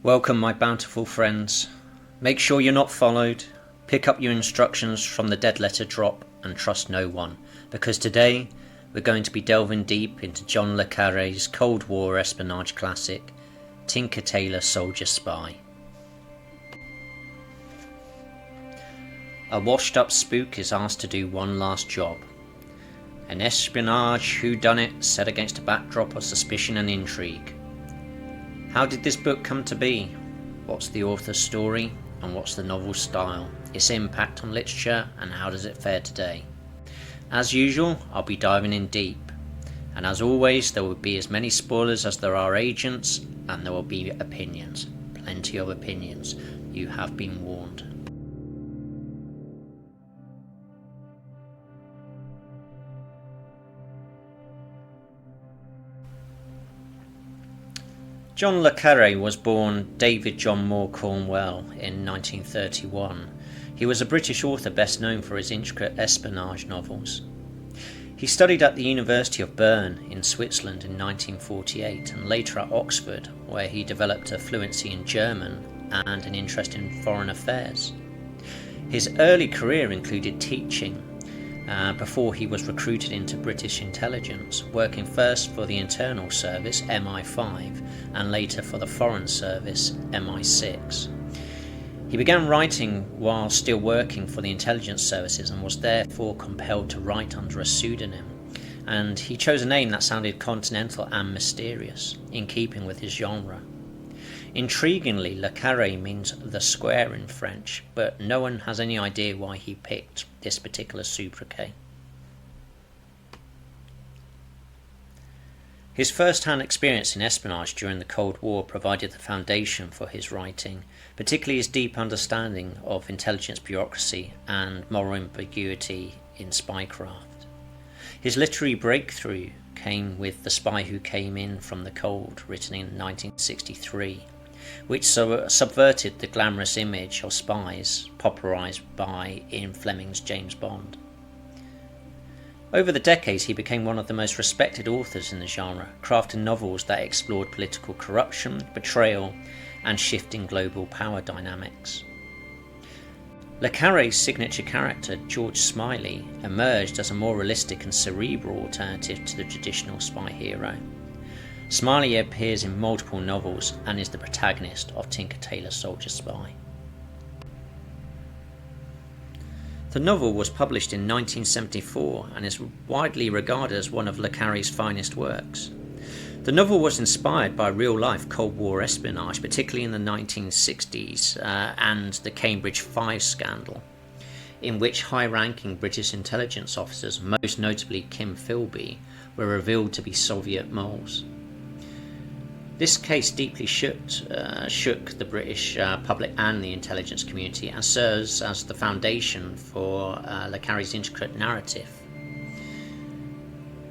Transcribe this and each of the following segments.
Welcome, my bountiful friends. Make sure you're not followed. Pick up your instructions from the dead letter drop and trust no one, because today we're going to be delving deep into John Le Carre's Cold War espionage classic, Tinker Tailor Soldier Spy. A washed-up spook is asked to do one last job. An espionage whodunit set against a backdrop of suspicion and intrigue. How did this book come to be? What's the author's story? And what's the novel's style? Its impact on literature, and how does it fare today? As usual, I'll be diving in deep. And as always, there will be as many spoilers as there are agents, and there will be opinions. Plenty of opinions. You have been warned. John Le Carre was born David John Moore Cornwell in 1931. He was a British author best known for his intricate espionage novels. He studied at the University of Bern in Switzerland in 1948 and later at Oxford, where he developed a fluency in German and an interest in foreign affairs. His early career included teaching before he was recruited into British intelligence, working first for the Internal Service MI5 and later for the Foreign Service MI6. He began writing while still working for the intelligence services and was therefore compelled to write under a pseudonym, and he chose a name that sounded continental and mysterious, in keeping with his genre. Intriguingly, Le Carre means the square in French, but no one has any idea why he picked this particular sobriquet. His first-hand experience in espionage during the Cold War provided the foundation for his writing, particularly his deep understanding of intelligence bureaucracy and moral ambiguity in spycraft. His literary breakthrough came with The Spy Who Came In from the Cold, written in 1963, which subverted the glamorous image of spies popularised by Ian Fleming's James Bond. Over the decades, he became one of the most respected authors in the genre, crafting novels that explored political corruption, betrayal, and shifting global power dynamics. Le Carre's signature character, George Smiley, emerged as a more realistic and cerebral alternative to the traditional spy hero. Smiley appears in multiple novels and is the protagonist of Tinker Tailor Soldier Spy. The novel was published in 1974 and is widely regarded as one of Le Carre's finest works. The novel was inspired by real-life Cold War espionage, particularly in the 1960s and the Cambridge 5 scandal, in which high-ranking British intelligence officers, most notably Kim Philby, were revealed to be Soviet moles. This case deeply shook the British public and the intelligence community and serves as the foundation for Le Carre's intricate narrative.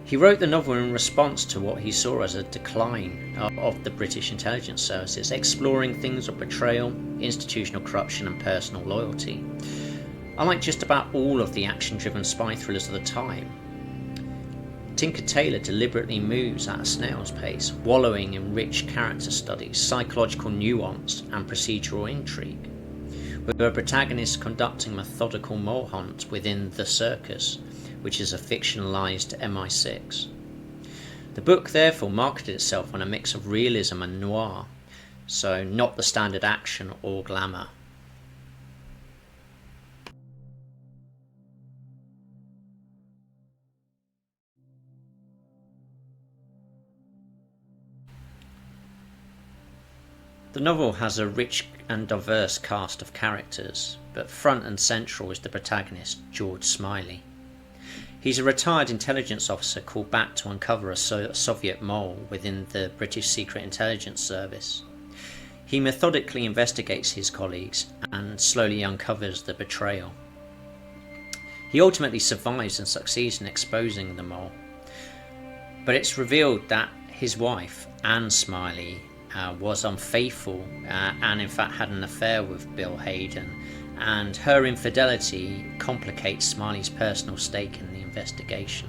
He wrote the novel in response to what he saw as a decline of the British intelligence services, exploring themes of betrayal, institutional corruption and personal loyalty. Unlike just about all of the action-driven spy thrillers of the time, Tinker Tailor deliberately moves at a snail's pace, wallowing in rich character studies, psychological nuance and procedural intrigue, with a protagonist conducting methodical mole hunt within the circus, which is a fictionalized MI6. The book therefore marketed itself on a mix of realism and noir, so not the standard action or glamour. The novel has a rich and diverse cast of characters, but front and central is the protagonist, George Smiley. He's a retired intelligence officer called back to uncover a Soviet mole within the British Secret Intelligence Service. He methodically investigates his colleagues and slowly uncovers the betrayal. He ultimately survives and succeeds in exposing the mole, but it's revealed that his wife, Anne Smiley, was unfaithful and in fact had an affair with Bill Hayden, and her infidelity complicates Smiley's personal stake in the investigation.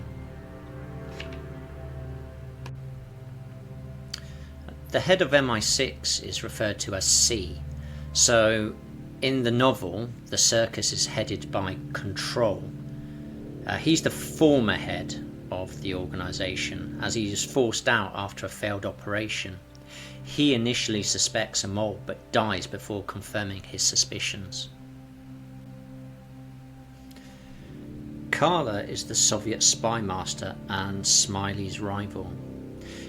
The head of MI6 is referred to as C. So in the novel, the circus is headed by Control. He's the former head of the organisation, as he is forced out after a failed operation. He initially suspects a mole but dies before confirming his suspicions. Carla is the Soviet spy master and Smiley's rival.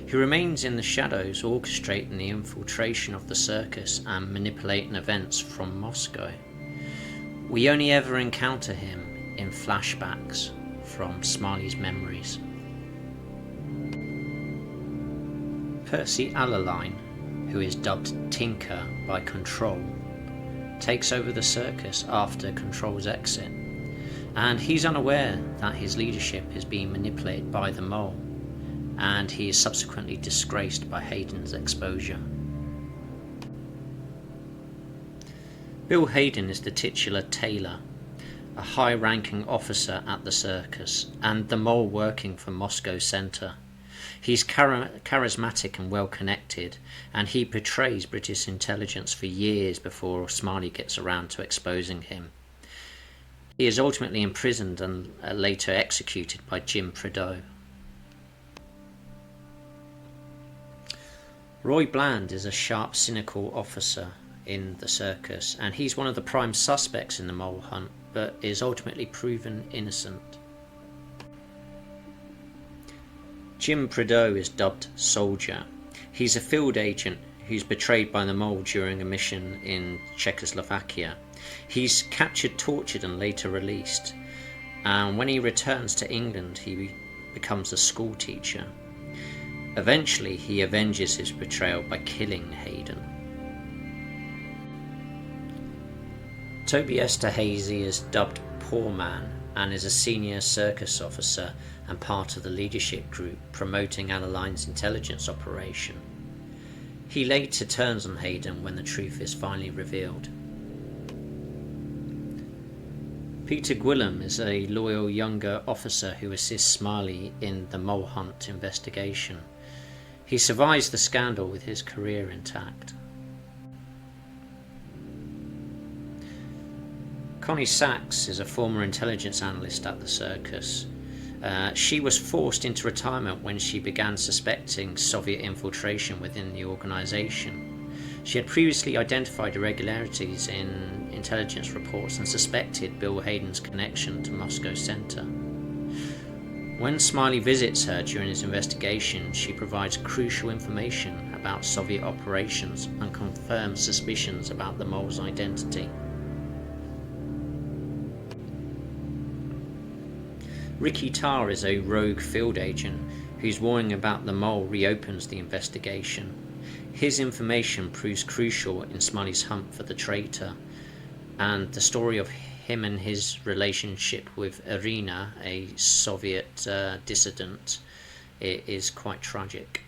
He remains in the shadows, orchestrating the infiltration of the circus and manipulating events from Moscow. We only ever encounter him in flashbacks from Smiley's memories. Percy Alaline, who is dubbed Tinker by Control, takes over the circus after Control's exit, and he's unaware that his leadership is being manipulated by the mole, and he is subsequently disgraced by Hayden's exposure. Bill Hayden is the titular Tailor, a high-ranking officer at the circus, and the mole working for Moscow Centre. He's charismatic and well-connected, and he betrays British intelligence for years before Smiley gets around to exposing him. He is ultimately imprisoned and later executed by Jim Prideaux. Roy Bland is a sharp, cynical officer in the circus, and he's one of the prime suspects in the mole hunt, but is ultimately proven innocent. Jim Prideaux is dubbed Soldier. He's a field agent who's betrayed by the mole during a mission in Czechoslovakia. He's captured, tortured, and later released. And when he returns to England, he becomes a school teacher. Eventually, he avenges his betrayal by killing Hayden. Toby Esterhazy is dubbed Poor Man and is a senior circus officer and part of the leadership group promoting Alaline's intelligence operation. He later turns on Hayden when the truth is finally revealed. Peter Gwilym is a loyal younger officer who assists Smiley in the mole hunt investigation. He survives the scandal with his career intact. Connie Sachs is a former intelligence analyst at the circus. She was forced into retirement when she began suspecting Soviet infiltration within the organisation. She had previously identified irregularities in intelligence reports and suspected Bill Hayden's connection to Moscow Centre. When Smiley visits her during his investigation, she provides crucial information about Soviet operations and confirms suspicions about the mole's identity. Ricky Tarr is a rogue field agent whose warning about the mole reopens the investigation. His information proves crucial in Smiley's hunt for the traitor, and the story of him and his relationship with Irina, a Soviet dissident, is quite tragic.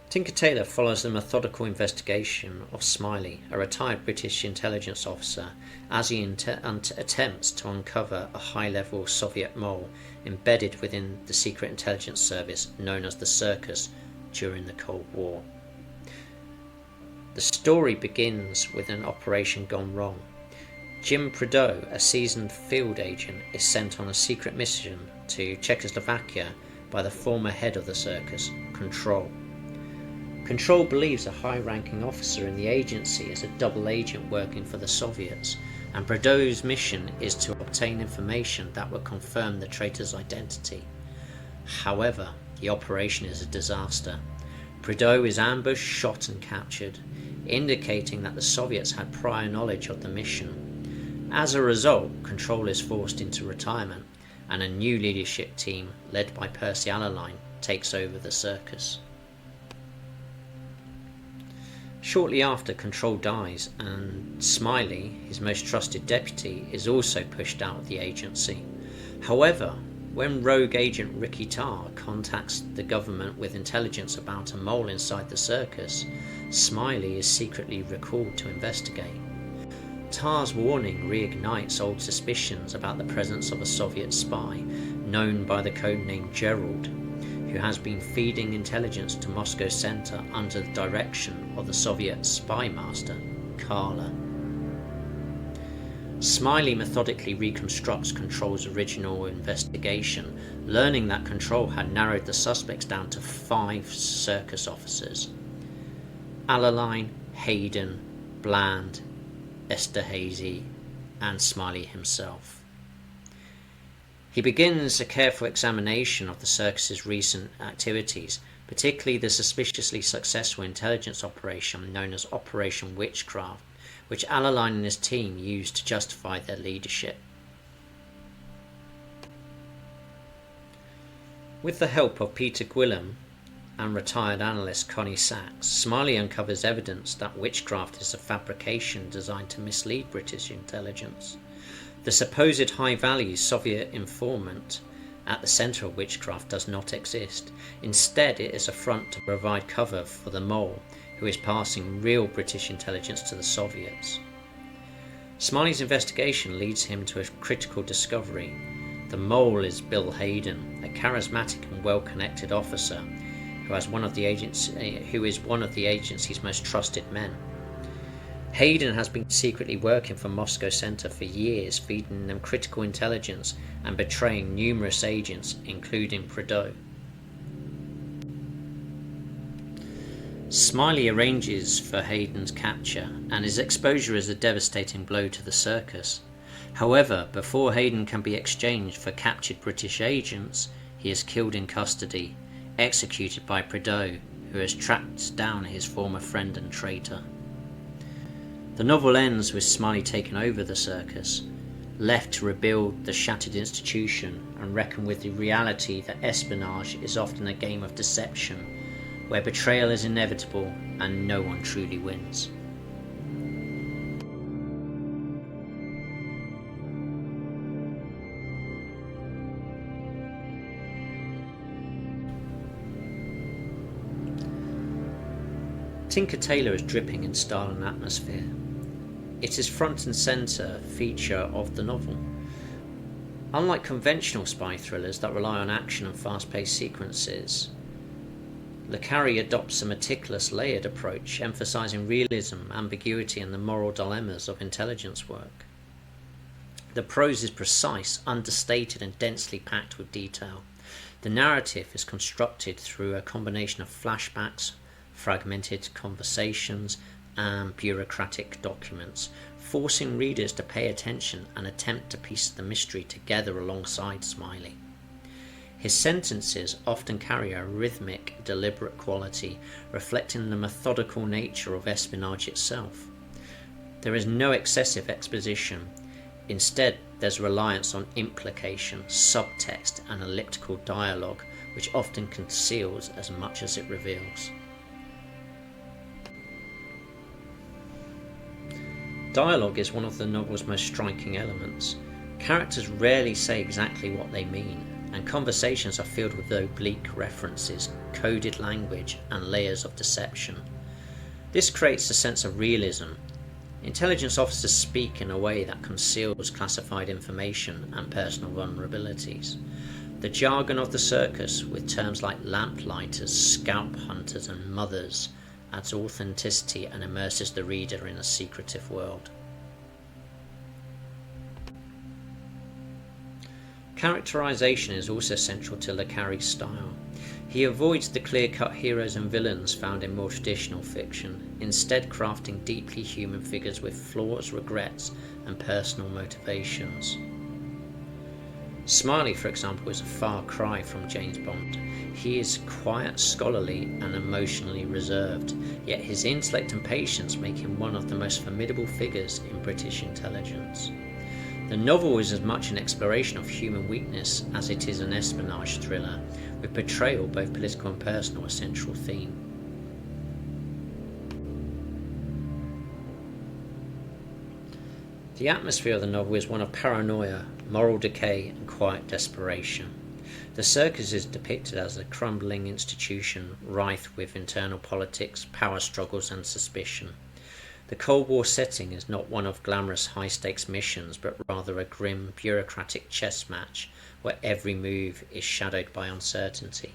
Tinker Tailor follows the methodical investigation of Smiley, a retired British intelligence officer, as he attempts to uncover a high-level Soviet mole embedded within the secret intelligence service known as the Circus during the Cold War. The story begins with an operation gone wrong. Jim Prideaux, a seasoned field agent, is sent on a secret mission to Czechoslovakia by the former head of the circus, Control. Control believes a high-ranking officer in the agency is a double agent working for the Soviets, and Prideaux's mission is to obtain information that will confirm the traitor's identity. However, the operation is a disaster. Prideaux is ambushed, shot and captured, indicating that the Soviets had prior knowledge of the mission. As a result, Control is forced into retirement, and a new leadership team, led by Percy Alaline, takes over the circus. Shortly after, Control dies, and Smiley, his most trusted deputy, is also pushed out of the agency. However, when rogue agent Ricky Tarr contacts the government with intelligence about a mole inside the circus, Smiley is secretly recalled to investigate. Tar's warning reignites old suspicions about the presence of a Soviet spy, known by the codename Gerald, who has been feeding intelligence to Moscow Center under the direction of the Soviet spy master, Carla. Smiley methodically reconstructs Control's original investigation, learning that Control had narrowed the suspects down to 5 circus officers: Alaline, Hayden, Bland, Esterhazy, and Smiley himself. He begins a careful examination of the circus's recent activities, particularly the suspiciously successful intelligence operation known as Operation Witchcraft, which Alaline and his team used to justify their leadership. With the help of Peter Gwilym and retired analyst Connie Sachs, Smiley uncovers evidence that witchcraft is a fabrication designed to mislead British intelligence. The supposed high-value Soviet informant at the centre of witchcraft does not exist. Instead, it is a front to provide cover for the mole, who is passing real British intelligence to the Soviets. Smiley's investigation leads him to a critical discovery. The mole is Bill Hayden, a charismatic and well-connected officer who is one of the agency's most trusted men. Hayden has been secretly working for Moscow Center for years, feeding them critical intelligence and betraying numerous agents, including Prideaux. Smiley arranges for Hayden's capture, and his exposure is a devastating blow to the circus. However, before Hayden can be exchanged for captured British agents, he is killed in custody, executed by Prideaux, who has tracked down his former friend and traitor. The novel ends with Smiley taking over the circus, left to rebuild the shattered institution and reckon with the reality that espionage is often a game of deception, where betrayal is inevitable and no one truly wins. Tinker Tailor is dripping in style and atmosphere. It is front and centre feature of the novel. Unlike conventional spy thrillers that rely on action and fast-paced sequences, Le Carre adopts a meticulous, layered approach, emphasising realism, ambiguity, and the moral dilemmas of intelligence work. The prose is precise, understated, and densely packed with detail. The narrative is constructed through a combination of flashbacks, fragmented conversations, and bureaucratic documents, forcing readers to pay attention and attempt to piece the mystery together alongside Smiley. His sentences often carry a rhythmic, deliberate quality, reflecting the methodical nature of espionage itself. There is no excessive exposition. Instead, there's reliance on implication, subtext, and elliptical dialogue, which often conceals as much as it reveals. Dialogue is one of the novel's most striking elements. Characters rarely say exactly what they mean, and conversations are filled with oblique references, coded language, and layers of deception. This creates a sense of realism. Intelligence officers speak in a way that conceals classified information and personal vulnerabilities. The jargon of the circus, with terms like lamplighters, scalp hunters, and mothers, adds authenticity and immerses the reader in a secretive world. Characterization is also central to Le Carre's style. He avoids the clear-cut heroes and villains found in more traditional fiction, instead crafting deeply human figures with flaws, regrets, and personal motivations. Smiley, for example, is a far cry from James Bond. He is quiet, scholarly, and emotionally reserved, yet his intellect and patience make him one of the most formidable figures in British intelligence. The novel is as much an exploration of human weakness as it is an espionage thriller, with betrayal, both political and personal, a central theme. The atmosphere of the novel is one of paranoia, moral decay, and quiet desperation. The circus is depicted as a crumbling institution rife with internal politics, power struggles, and suspicion. The Cold War setting is not one of glamorous high-stakes missions, but rather a grim bureaucratic chess match where every move is shadowed by uncertainty.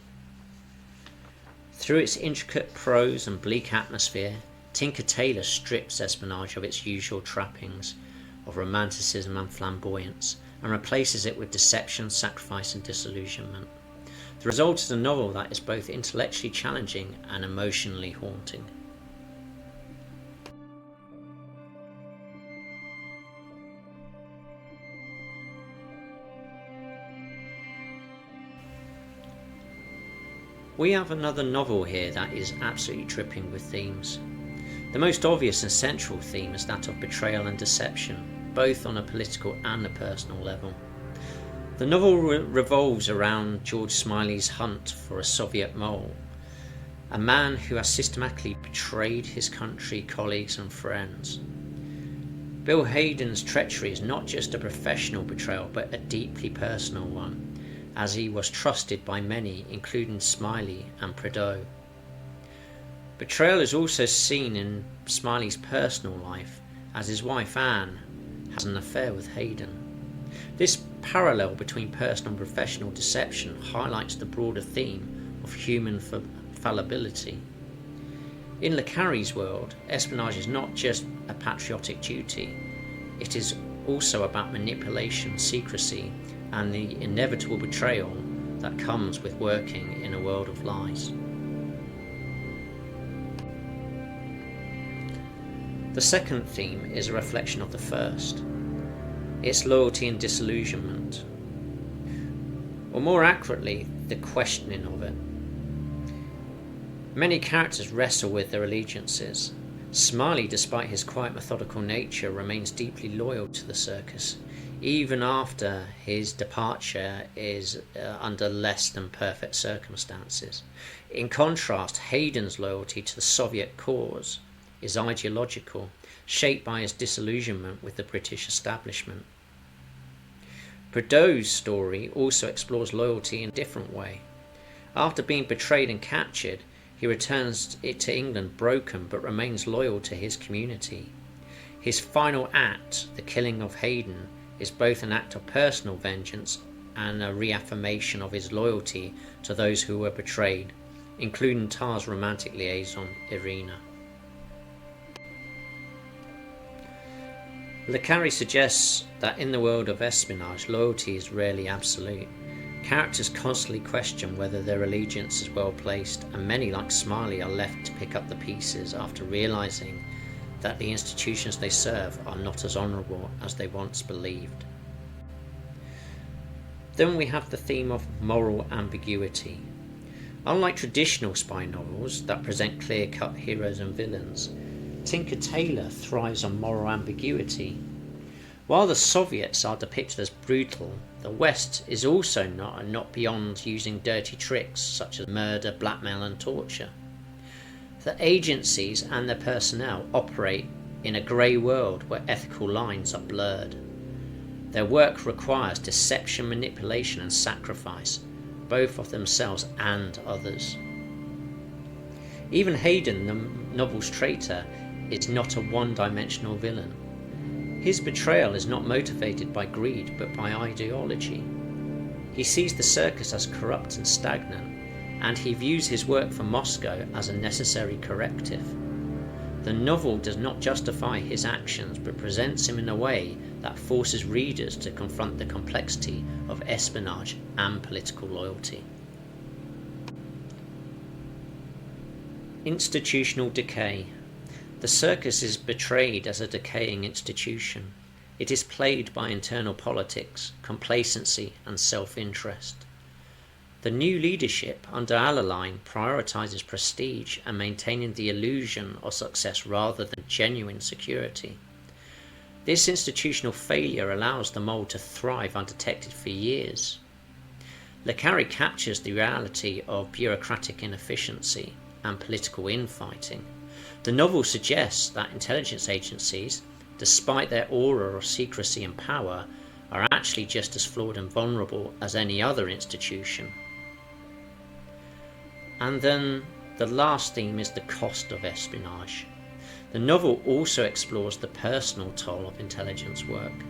Through its intricate prose and bleak atmosphere, Tinker Tailor strips espionage of its usual trappings of romanticism and flamboyance, and replaces it with deception, sacrifice and disillusionment. The result is a novel that is both intellectually challenging and emotionally haunting. We have another novel here that is absolutely dripping with themes. The most obvious and central theme is that of betrayal and deception, both on a political and a personal level. The novel revolves around George Smiley's hunt for a Soviet mole, a man who has systematically betrayed his country, colleagues and friends. Bill Hayden's treachery is not just a professional betrayal, but a deeply personal one, as he was trusted by many, including Smiley and Prideaux. Betrayal is also seen in Smiley's personal life, as his wife Anne has an affair with Hayden. This parallel between personal and professional deception highlights the broader theme of human fallibility. In Le Carre's world, espionage is not just a patriotic duty, it is also about manipulation, secrecy, and the inevitable betrayal that comes with working in a world of lies. The second theme is a reflection of the first. It's loyalty and disillusionment, or more accurately, the questioning of it. Many characters wrestle with their allegiances. Smiley, despite his quiet, methodical nature, remains deeply loyal to the circus, even after his departure is under less than perfect circumstances. In contrast, Hayden's loyalty to the Soviet cause is ideological, shaped by his disillusionment with the British establishment. Prideaux's story also explores loyalty in a different way. After being betrayed and captured, he returns to England broken but remains loyal to his community. His final act, the killing of Hayden, is both an act of personal vengeance and a reaffirmation of his loyalty to those who were betrayed, including Tar's romantic liaison, Irina. Le Carre suggests that in the world of espionage, loyalty is rarely absolute. Characters constantly question whether their allegiance is well placed, and many, like Smiley, are left to pick up the pieces after realizing that the institutions they serve are not as honourable as they once believed. Then we have the theme of moral ambiguity. Unlike traditional spy novels that present clear-cut heroes and villains, Tinker Tailor thrives on moral ambiguity. While the Soviets are depicted as brutal, the West is also not beyond using dirty tricks such as murder, blackmail and torture. The agencies and their personnel operate in a grey world where ethical lines are blurred. Their work requires deception, manipulation and sacrifice, both of themselves and others. Even Hayden, the novel's traitor, is not a one-dimensional villain. His betrayal is not motivated by greed but by ideology. He sees the circus as corrupt and stagnant, and he views his work for Moscow as a necessary corrective. The novel does not justify his actions but presents him in a way that forces readers to confront the complexity of espionage and political loyalty. Institutional decay. The circus is betrayed as a decaying institution. It is plagued by internal politics, complacency and self-interest. The new leadership under Allerlein prioritizes prestige and maintaining the illusion of success rather than genuine security. This institutional failure allows the mole to thrive undetected for years. Le Carre captures the reality of bureaucratic inefficiency and political infighting. The novel suggests that intelligence agencies, despite their aura of secrecy and power, are actually just as flawed and vulnerable as any other institution. And then the last theme is the cost of espionage. The The novel also explores the personal toll of intelligence work.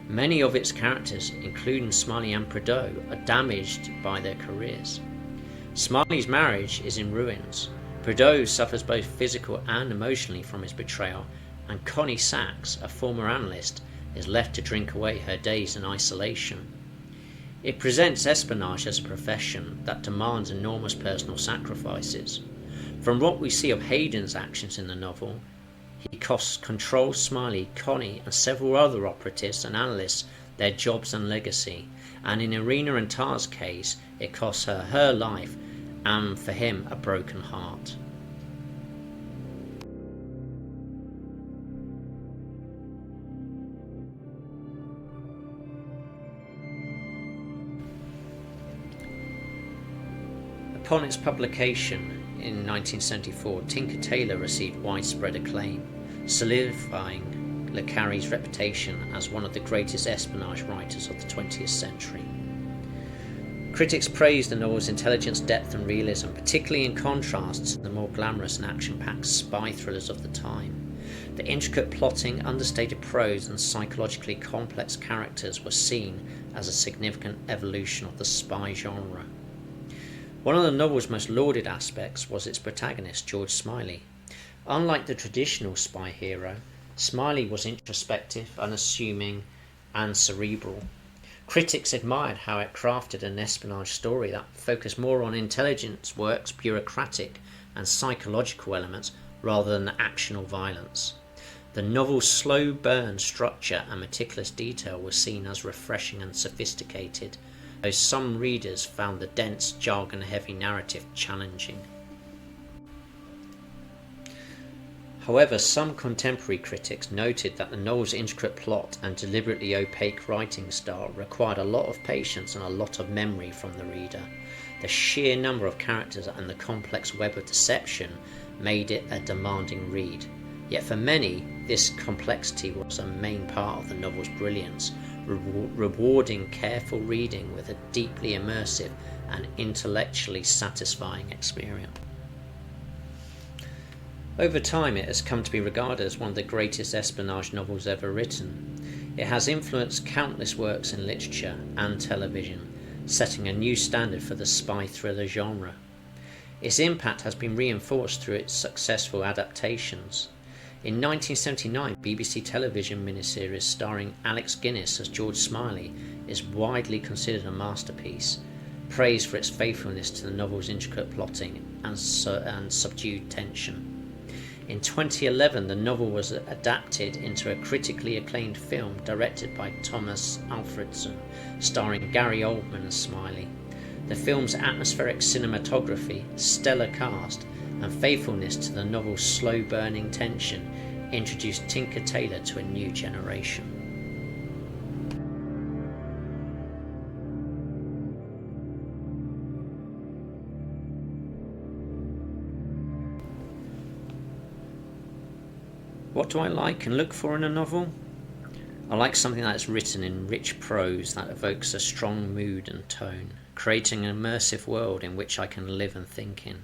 Many of its characters, including Smiley and Prideaux, are damaged by their careers. Smiley's marriage is in ruins. Prideaux suffers both physical and emotionally from his betrayal, and Connie Sachs, a former analyst, is left to drink away her days in isolation. It presents espionage as a profession that demands enormous personal sacrifices. From what we see of Hayden's actions in the novel, he controls Smiley, Connie and several other operatives and analysts their jobs and legacy, and in Irina and Tar's case, it costs her life and for him a broken heart. Upon its publication in 1974, Tinker Tailor received widespread acclaim, solidifying Le Carre's reputation as one of the greatest espionage writers of the 20th century. Critics praised the novel's intelligence, depth and realism, particularly in contrast to the more glamorous and action-packed spy thrillers of the time. The intricate plotting, understated prose and psychologically complex characters were seen as a significant evolution of the spy genre. One of the novel's most lauded aspects was its protagonist, George Smiley. Unlike the traditional spy hero, Smiley was introspective, unassuming, and cerebral. Critics admired how it crafted an espionage story that focused more on intelligence work's bureaucratic and psychological elements rather than action or violence. The novel's slow burn structure and meticulous detail were seen as refreshing and sophisticated, though some readers found the dense, jargon-heavy narrative challenging. However, some contemporary critics noted that the novel's intricate plot and deliberately opaque writing style required a lot of patience and a lot of memory from the reader. The sheer number of characters and the complex web of deception made it a demanding read. Yet for many, this complexity was a main part of the novel's brilliance, rewarding careful reading with a deeply immersive and intellectually satisfying experience. Over time, it has come to be regarded as one of the greatest espionage novels ever written. It has influenced countless works in literature and television, setting a new standard for the spy thriller genre. Its impact has been reinforced through its successful adaptations. In 1979, BBC television miniseries starring Alex Guinness as George Smiley is widely considered a masterpiece, praised for its faithfulness to the novel's intricate plotting and subdued tension. In 2011, the novel was adapted into a critically acclaimed film directed by Thomas Alfredson, starring Gary Oldman as Smiley. The film's atmospheric cinematography, stellar cast, and faithfulness to the novel's slow-burning tension introduced Tinker Tailor to a new generation. What do I like and look for in a novel? I like something that's written in rich prose that evokes a strong mood and tone, creating an immersive world in which I can live and think in.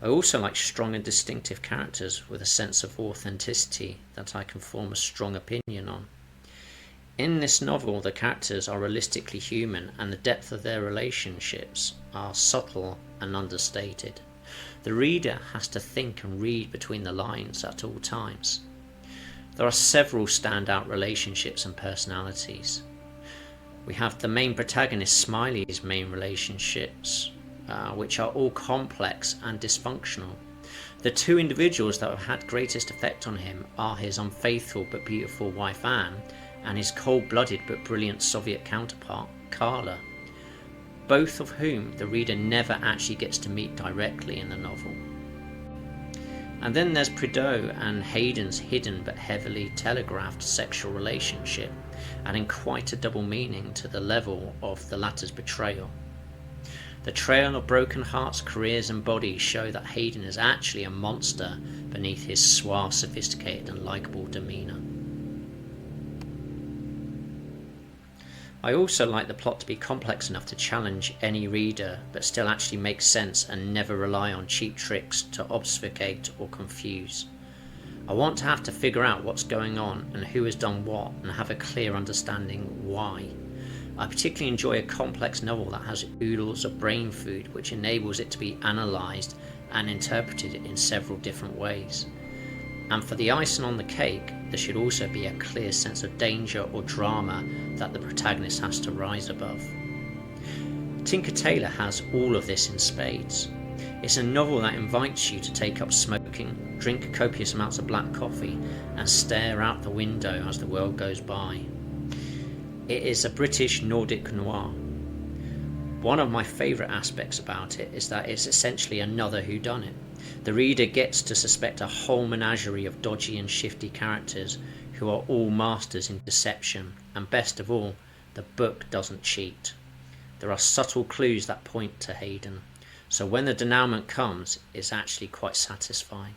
I also like strong and distinctive characters with a sense of authenticity that I can form a strong opinion on. In this novel, the characters are realistically human and the depth of their relationships are subtle and understated. The reader has to think and read between the lines at all times. There are several standout relationships and personalities. We have the main protagonist Smiley's main relationships, which are all complex and dysfunctional. The two individuals that have had greatest effect on him are his unfaithful but beautiful wife Anne and his cold-blooded but brilliant Soviet counterpart Carla, both of whom the reader never actually gets to meet directly in the novel. And then there's Prideaux and Hayden's hidden but heavily telegraphed sexual relationship, adding quite a double meaning to the level of the latter's betrayal. The trail of broken hearts, careers and bodies show that Hayden is actually a monster beneath his suave, sophisticated and likeable demeanour. I also like the plot to be complex enough to challenge any reader, but still actually make sense and never rely on cheap tricks to obfuscate or confuse. I want to have to figure out what's going on and who has done what and have a clear understanding why. I particularly enjoy a complex novel that has oodles of brain food which enables it to be analysed and interpreted in several different ways. And for the icing on the cake, there should also be a clear sense of danger or drama that the protagonist has to rise above. Tinker Tailor has all of this in spades. It's a novel that invites you to take up smoking, drink copious amounts of black coffee, and stare out the window as the world goes by. It is a British Nordic noir. One of my favourite aspects about it is that it's essentially another whodunit. The reader gets to suspect a whole menagerie of dodgy and shifty characters who are all masters in deception, and best of all, the book doesn't cheat. There are subtle clues that point to Hayden, so when the denouement comes, it's actually quite satisfying.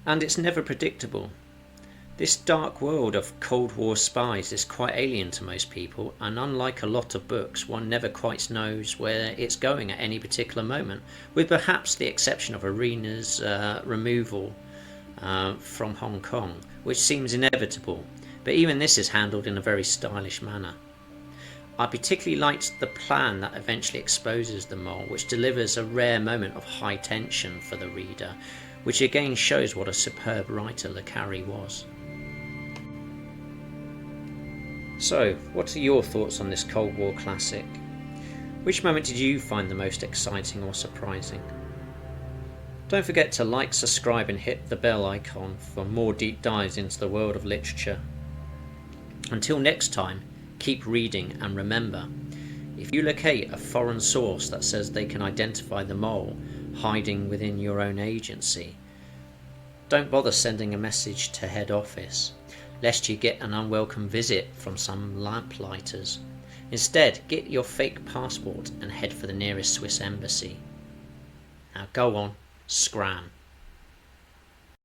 And it's never predictable. This dark world of Cold War spies is quite alien to most people, and unlike a lot of books, one never quite knows where it's going at any particular moment, with perhaps the exception of Arena's removal from Hong Kong, which seems inevitable, but even this is handled in a very stylish manner. I particularly liked the plan that eventually exposes the mole, which delivers a rare moment of high tension for the reader, which again shows what a superb writer Le Carre was. So, what are your thoughts on this Cold War classic? Which moment did you find the most exciting or surprising? Don't forget to like, subscribe and hit the bell icon for more deep dives into the world of literature. Until next time, keep reading, and remember, if you locate a foreign source that says they can identify the mole hiding within your own agency, don't bother sending a message to head office, lest you get an unwelcome visit from some lamplighters. Instead, get your fake passport and head for the nearest Swiss embassy. Now go on, scram.